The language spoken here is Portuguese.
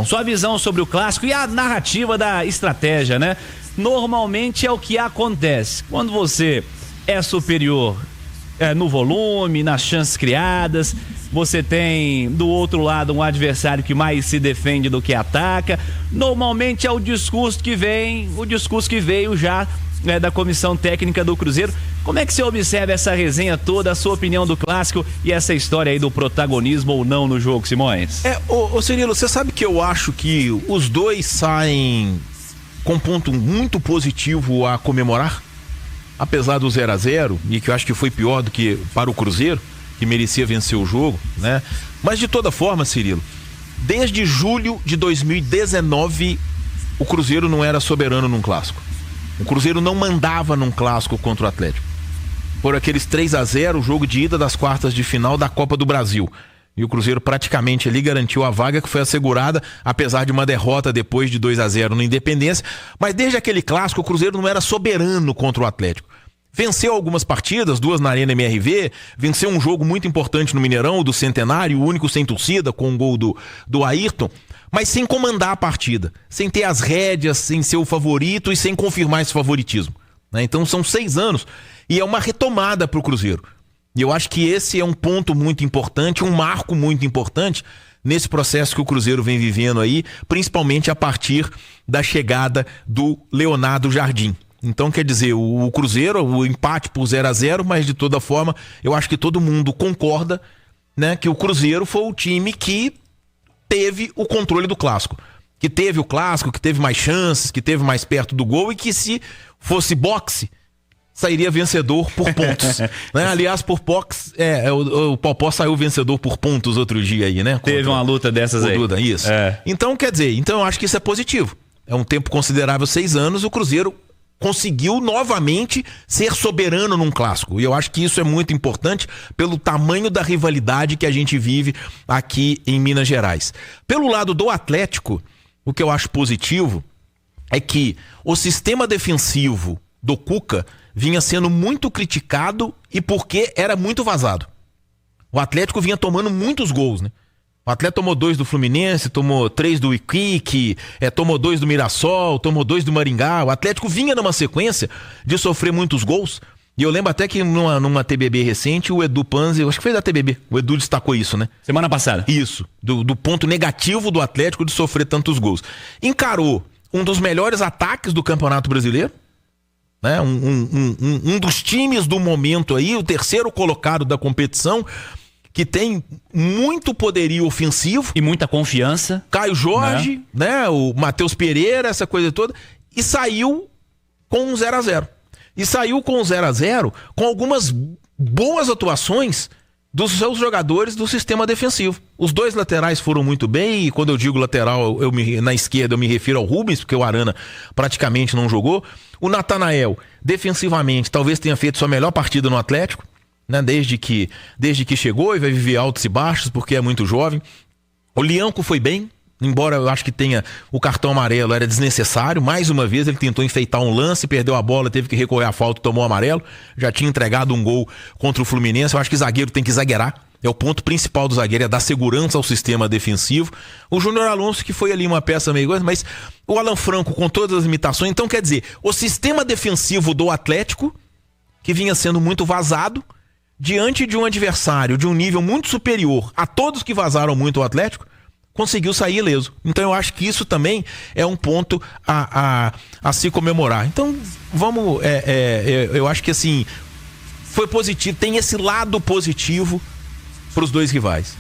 bom. Sua visão sobre o clássico e a narrativa da estratégia, né? Normalmente é o que acontece. Quando você é superior no volume, nas chances criadas, você tem do outro lado um adversário que mais se defende do que ataca. Normalmente é o discurso que veio já da comissão técnica do Cruzeiro. Como é que você observa essa resenha toda, a sua opinião do clássico e essa história aí do protagonismo ou não no jogo, Simões? Ô Cirilo, você sabe que eu acho que os dois saem com um ponto muito positivo a comemorar? Apesar do 0-0, e que eu acho que foi pior do que para o Cruzeiro, que merecia vencer o jogo, né? Mas de toda forma, Cirilo, desde julho de 2019, o Cruzeiro não era soberano num clássico. O Cruzeiro não mandava num clássico contra o Atlético. Por aqueles 3-0, o jogo de ida das quartas de final da Copa do Brasil. E o Cruzeiro praticamente ali garantiu a vaga, que foi assegurada, apesar de uma derrota depois de 2-0 no Independência. Mas desde aquele clássico, o Cruzeiro não era soberano contra o Atlético. Venceu algumas partidas, 2 na Arena MRV, venceu um jogo muito importante no Mineirão, o do Centenário, o único sem torcida, com o gol do Ayrton, mas sem comandar a partida, sem ter as rédeas, sem ser o favorito e sem confirmar esse favoritismo, né? Então são 6 anos e é uma retomada para o Cruzeiro. E eu acho que esse é um ponto muito importante, um marco muito importante nesse processo que o Cruzeiro vem vivendo aí, principalmente a partir da chegada do Leonardo Jardim. Então, quer dizer, o Cruzeiro, o empate por 0-0, mas de toda forma, eu acho que todo mundo concorda, né, que o Cruzeiro foi o time que teve o controle do clássico. Que teve o clássico, que teve mais chances, que teve mais perto do gol e que se fosse boxe, sairia vencedor por pontos. Né? Aliás, por boxe, o Popó saiu vencedor por pontos outro dia aí, né? Teve uma luta dessas aí. Duda, isso. Então, quer dizer, eu acho que isso é positivo. É um tempo considerável, 6 anos, o Cruzeiro conseguiu novamente ser soberano num clássico. E eu acho que isso é muito importante pelo tamanho da rivalidade que a gente vive aqui em Minas Gerais. Pelo lado do Atlético, o que eu acho positivo é que o sistema defensivo do Cuca vinha sendo muito criticado e porque era muito vazado. O Atlético vinha tomando muitos gols, né? O Atlético tomou 2 do Fluminense, tomou 3 do Iquique, tomou 2 do Mirassol, tomou 2 do Maringá. O Atlético vinha numa sequência de sofrer muitos gols. E eu lembro até que numa TBB recente, o Edu Panzi, acho que foi da TBB, o Edu destacou isso, né? Semana passada. Isso, do ponto negativo do Atlético de sofrer tantos gols. Encarou um dos melhores ataques do Campeonato Brasileiro, né? Um dos times do momento aí, o terceiro colocado da competição, que tem muito poderio ofensivo. E muita confiança. Caio Jorge, né? O Matheus Pereira, essa coisa toda. E saiu com um 0-0. E saiu com um 0-0 com algumas boas atuações dos seus jogadores do sistema defensivo. Os 2 laterais foram muito bem, e quando eu digo lateral, na esquerda eu me refiro ao Rubens, porque o Arana praticamente não jogou. O Natanael, defensivamente, talvez tenha feito sua melhor partida no Atlético, né? Desde que chegou, e vai viver altos e baixos porque é muito jovem. O Lianco foi bem, embora eu acho que tenha o cartão amarelo, era desnecessário. Mais uma vez ele tentou enfeitar um lance, perdeu a bola, teve que recorrer à falta e tomou amarelo. Já tinha entregado um gol contra o Fluminense. Eu acho que zagueiro tem que zagueirar. É o ponto principal do zagueiro, é dar segurança ao sistema defensivo. O Júnior Alonso, que foi ali uma peça meio coisa, mas o Alan Franco com todas as limitações. Então, quer dizer, o sistema defensivo do Atlético, que vinha sendo muito vazado, diante de um adversário de um nível muito superior a todos que vazaram muito o Atlético, conseguiu sair ileso. Então eu acho que isso também é um ponto a se comemorar. Então vamos, eu acho que assim, foi positivo, tem esse lado positivo para os 2 rivais.